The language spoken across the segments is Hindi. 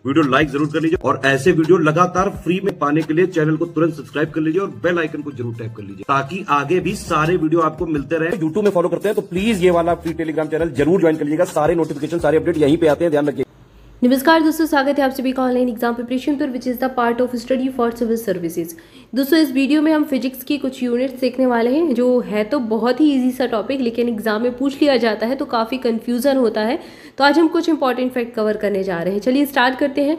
वीडियो लाइक जरूर कर लीजिए और ऐसे वीडियो लगातार फ्री में पाने के लिए चैनल को तुरंत सब्सक्राइब कर लीजिए और बेल आइकन को जरूर टैप कर लीजिए ताकि आगे भी सारे वीडियो आपको मिलते रहे। यूट्यूब में फॉलो करते हैं तो प्लीज ये वाला फ्री टेलीग्राम चैनल जरूर ज्वाइन कर लीजिएगा। सारे नोटिफिकेशन सारे अपडेट यहीं पे आते हैं, ध्यान रखिए। नमस्कार दोस्तों, स्वागत है आप सभी का ऑनलाइन एग्जाम प्रिपरेशन पर, which is the part of study for civil services. दोस्तों इस वीडियो में हम फिजिक्स की कुछ यूनिट्स देखने वाले हैं जो है तो बहुत ही इजी सा टॉपिक, लेकिन एग्जाम में पूछ लिया जाता है तो काफ़ी कन्फ्यूज़न होता है। तो आज हम कुछ इंपॉर्टेंट फैक्ट कवर करने जा रहे हैं। चलिए स्टार्ट करते हैं।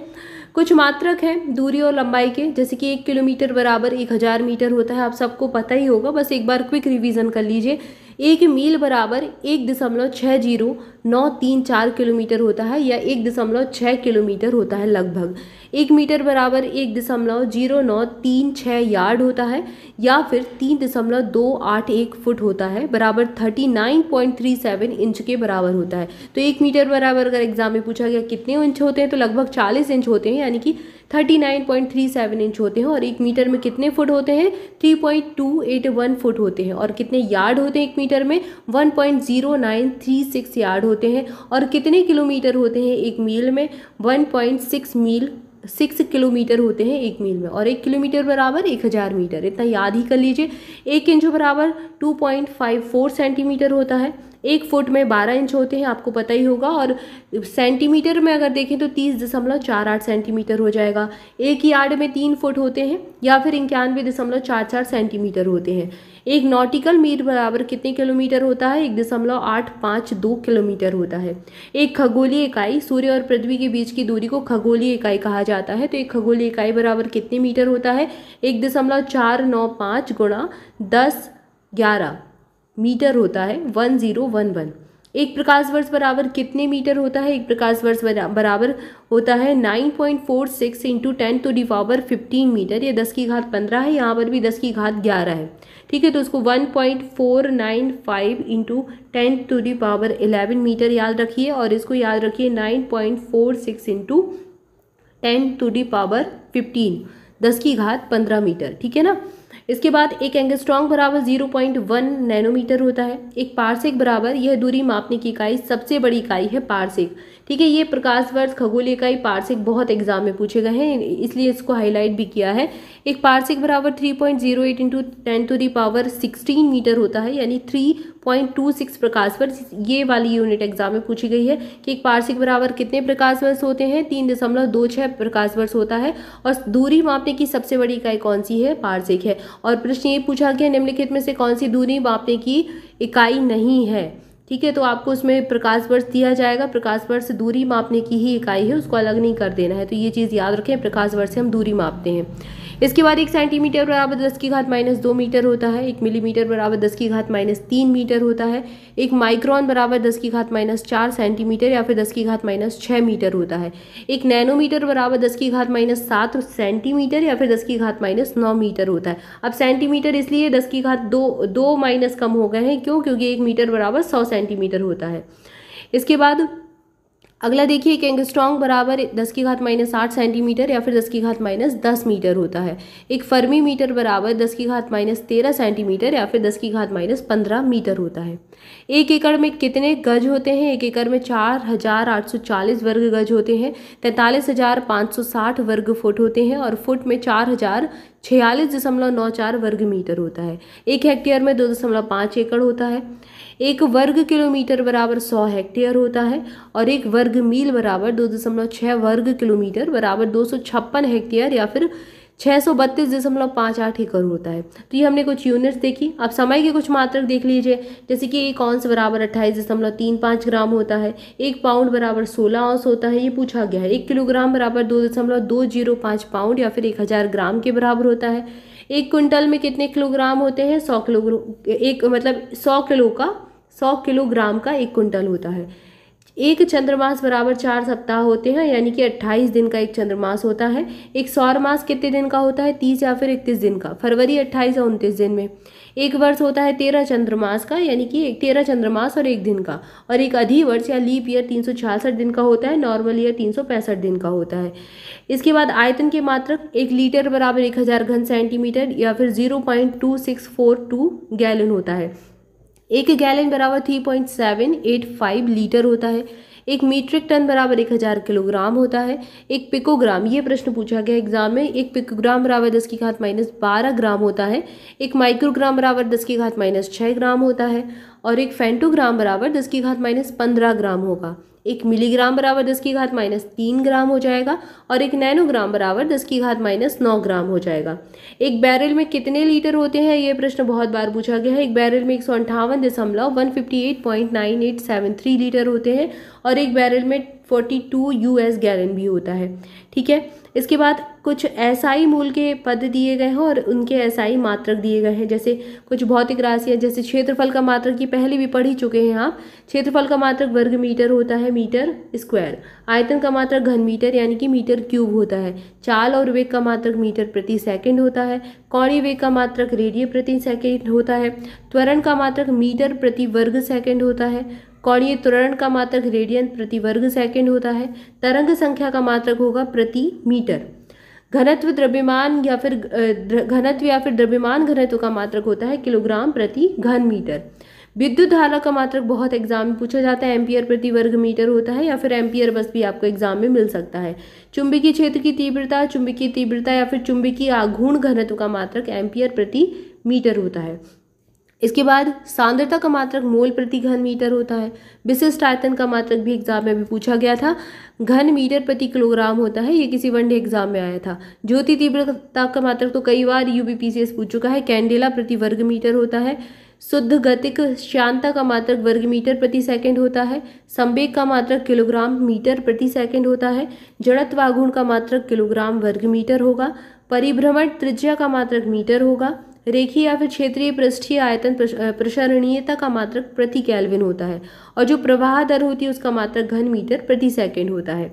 कुछ मात्रक हैं दूरी और लंबाई के, जैसे कि 1 किलोमीटर बराबर 1000 मीटर होता है। आप सबको पता ही होगा, बस एक बार क्विक रिवीजन कर लीजिए। 1 मील बराबर 1.6093 किलोमीटर होता है या 1.6 किलोमीटर होता है लगभग। 1 मीटर बराबर 1.0936 यार्ड होता है या फिर 3.281 फुट होता है, बराबर 39.37 इंच के बराबर होता है। तो 1 मीटर बराबर अगर एग्जाम में पूछा गया कितने इंच होते हैं तो लगभग 40 इंच होते हैं, यानी कि 39.37 इंच होते हैं। और 1 मीटर में कितने फुट होते हैं? 3.281 फुट होते हैं। और कितने यार्ड होते हैं 1 मीटर में? 1.0936 यार्ड होते हैं। और कितने किलोमीटर होते हैं 1 मील में? 6 किलोमीटर होते हैं 1 मील में। और 1 किलोमीटर बराबर 1000 मीटर, इतना याद ही कर लीजिए। 1 इंच बराबर 2.54 सेंटीमीटर होता है। 1 फुट में 12 इंच होते हैं, आपको पता ही होगा। और सेंटीमीटर में अगर देखें तो 30.48 सेंटीमीटर हो जाएगा। 1 यार्ड में 3 फुट होते हैं या फिर 91.44 सेंटीमीटर होते हैं। 1 नॉटिकल मील बराबर कितने किलोमीटर होता है? 1.852 किलोमीटर होता है। एक खगोलीय इकाई, सूर्य और पृथ्वी के बीच की दूरी को खगोलीय इकाई कहा जाता है। तो एक खगोलीय इकाई बराबर कितने मीटर होता है? 1.495 गुणा 1011 मीटर होता है, 1011। एक प्रकाश वर्ष बराबर कितने मीटर होता है? एक प्रकाश वर्ष बराबर होता है 9.46 इंटू 10⁻15 मीटर। ये 10 की घात 15 है, यहाँ पर भी 10 की घात 11 है। ठीक है, तो उसको 1.495 इंटू 10⁻11 मीटर याद रखिए और इसको याद रखिए 9.46 इंटू 10⁻15, 10 की घात 15 मीटर। ठीक है ना। इसके बाद एक एंगस्ट्रॉन्ग बराबर 0.1 नैनोमीटर होता है। एक पारसेक बराबर, यह दूरी मापने की इकाई सबसे बड़ी इकाई है पारसेक। ठीक है, ये प्रकाश वर्ष खगोलीय इकाई पारसेक बहुत एग्जाम में पूछे गए हैं, इसलिए इसको हाईलाइट भी किया है। एक पारसेक बराबर 3.08 इंटू 10⁻16 मीटर होता है, यानी 3.26 प्रकाश वर्ष। ये वाली यूनिट एग्जाम में पूछी गई है कि एक पारसेक बराबर कितने प्रकाश वर्ष होते हैं? 3.26 प्रकाश वर्ष होता है। और दूरी मापने की सबसे बड़ी इकाई कौन सी है? पारसेक है। और प्रश्न ये पूछा गया निम्नलिखित में से कौन सी दूरी मापने की इकाई नहीं है? ठीक है, तो आपको उसमें प्रकाश वर्ष दिया जाएगा। प्रकाश वर्ष दूरी मापने की ही इकाई है, उसको अलग नहीं कर देना है। तो ये चीज़ याद रखें, प्रकाश वर्ष से हम दूरी मापते हैं। इसके बाद 1 सेंटीमीटर बराबर 10 की घात -2 मीटर होता है। 1 मिलीमीटर बराबर 10 की घात -3 मीटर होता है। 1 माइक्रोन बराबर 10 की घात -4 सेंटीमीटर या फिर 10 की घात -6 मीटर होता है। 1 नैनोमीटर बराबर 10 की घात -7 सेंटीमीटर या फिर 10 की घात -9 मीटर होता है। अब सेंटीमीटर इसलिए 10 की घात 2 माइनस कम हो गए हैं, क्यों? क्योंकि 1 मीटर बराबर 100 सेंटीमीटर होता है। इसके बाद अगला देखिए, एक एंगस्ट्रॉन्ग बराबर 10 की घात -8 सेंटीमीटर या फिर 10 की घात -10 मीटर होता है। एक फर्मी मीटर बराबर 10 की घात -13 सेंटीमीटर या फिर 10 की घात -15 मीटर होता है। 1 एकड़ में कितने गज होते हैं? 1 एकड़ में 4840 वर्ग गज होते हैं। 43,560 वर्ग फुट होते हैं और फुट में 4046.94 वर्ग मीटर होता है। 1 हेक्टेयर में 2.5 एकड़ होता है। 1 वर्ग किलोमीटर बराबर 100 हेक्टेयर होता है और 1 वर्ग मील बराबर 2.6 वर्ग किलोमीटर बराबर 256 हेक्टेयर या फिर 632.58 एकड़ होता है। तो ये हमने कुछ यूनिट्स देखी। अब समय के कुछ मात्रक देख लीजिए, जैसे कि 1 औंस बराबर 28.35 ग्राम होता है। 1 पाउंड बराबर 16 औंस होता है, ये पूछा गया है। 1 किलोग्राम बराबर 2.205 पाउंड या फिर 1000 ग्राम के बराबर होता है। 1 क्विंटल में कितने किलोग्राम होते हैं? 100 किलोग्राम। 100 किलोग्राम का 1 क्विंटल होता है। 1 चंद्रमास बराबर 4 सप्ताह होते हैं, यानी कि 28 दिन का 1 चंद्रमास होता है। 1 सौर मास कितने दिन का होता है? 30 या फिर 31 दिन का। फरवरी 28 या 29 दिन में। 1 वर्ष होता है 13 चंद्रमास का, यानी कि 13 चंद्रमास और 1 दिन का। और 1 अधिवर्ष या लीप ईयर 366 दिन का होता है। नॉर्मल ईयर 365 दिन का होता है। इसके बाद आयतन के मात्रक, 1 लीटर बराबर 1000 घन सेंटीमीटर या फिर 0.2642 गैलन होता है। 1 गैलन बराबर 3.785 लीटर होता है। एक मीट्रिक टन बराबर 1000 किलोग्राम होता है। एक पिकोग्राम, ये प्रश्न पूछा गया एग्जाम में, एक पिकोग्राम बराबर 10⁻⁻12 ग्राम होता है। एक माइक्रोग्राम बराबर 10⁻⁻6 ग्राम होता है और एक फेंटोग्राम बराबर 10⁻⁻15 ग्राम होगा। एक मिलीग्राम बराबर 10⁻³ ग्राम हो जाएगा और एक नैनोग्राम बराबर 10⁻⁹ ग्राम हो जाएगा। एक बैरल में कितने लीटर होते हैं, ये प्रश्न बहुत बार पूछा गया है। एक बैरल में 158.158.9873 लीटर होते हैं और एक बैरल में 42 US गैलन भी होता है। ठीक है, इसके बाद कुछ एसआई मूल के पद दिए गए हैं और उनके एसआई मात्रक दिए गए हैं। जैसे कुछ भौतिक राशियां, जैसे क्षेत्रफल का मात्रक की पहले भी पढ़ ही चुके हैं आप। क्षेत्रफल का मात्रक वर्ग मीटर होता है, मीटर स्क्वायर। आयतन का मात्रक घन मीटर यानी कि मीटर क्यूब होता है। चाल और वेग का मात्रक मीटर प्रति सेकंड होता है। कोणीय वेग का मात्रक रेडिय प्रति सेकंड होता है। त्वरण का मात्रक मीटर प्रति वर्ग सेकंड होता है। कोणीय त्वरण का मात्रक रेडियन प्रति वर्ग सेकंड होता है। तरंग संख्या का मात्रक होगा प्रति मीटर। घनत्व द्रव्यमान या फिर द्रव्यमान घनत्व का मात्रक होता है किलोग्राम प्रति घन मीटर। विद्युत धारा का मात्रक बहुत एग्जाम में पूछा जाता है, एम्पियर प्रति वर्ग मीटर होता है या फिर एम्पियर बस भी आपको एग्जाम में मिल सकता है। चुंबकीय क्षेत्र की तीव्रता या फिर चुंबकीय आघूर्ण घनत्व का मात्रक एम्पियर प्रति मीटर होता है। इसके बाद सांद्रता का मात्रक मोल प्रति घन मीटर होता है। विशिष्ट आयतन का मात्रक भी एग्जाम में भी पूछा गया था, घन मीटर प्रति किलोग्राम होता है। ये किसी वनडे एग्जाम में आया था। ज्योति तीव्रता का मात्रक तो कई बार यूपीपीसीएस पूछ चुका है, कैंडेला प्रति वर्ग मीटर होता है। शुद्ध गतिक श्यानता का मात्रक वर्ग मीटर प्रति सेकंड होता है। संवेग का मात्रक किलोग्राम मीटर प्रति सेकंड होता है। जड़त्व आघूर्ण का मात्रक किलोग्राम वर्ग मीटर होगा। परिभ्रमण त्रिज्या का मात्रक मीटर होगा। रेखीय या फिर क्षेत्रीय पृष्ठीय आयतन प्रसरणीयता का मात्रक प्रति केल्विन होता है और जो प्रवाह दर होती है उसका मात्रक घन मीटर प्रति सेकंड होता है।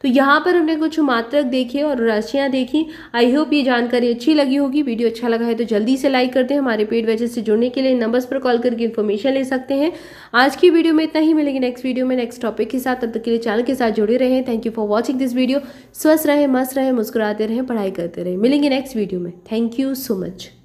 तो यहाँ पर हमने कुछ मात्रक देखे और राशियाँ देखी। आई होप ये जानकारी अच्छी लगी होगी। वीडियो अच्छा लगा है तो जल्दी से लाइक करते हैं। हमारे पेड बैचेस से जुड़ने के लिए नंबर्स पर कॉल करके इन्फॉर्मेशन ले सकते हैं। आज की वीडियो में इतना ही, मिलेगी नेक्स्ट वीडियो में नेक्स्ट टॉपिक के साथ। तब तक के लिए चैनल के साथ जुड़े रहें। Thank you for watching this video. स्वस्थ रहें, मस्त रहें, मुस्कुराते रहें, पढ़ाई करते रहें। मिलेंगे नेक्स्ट वीडियो में। Thank you so much.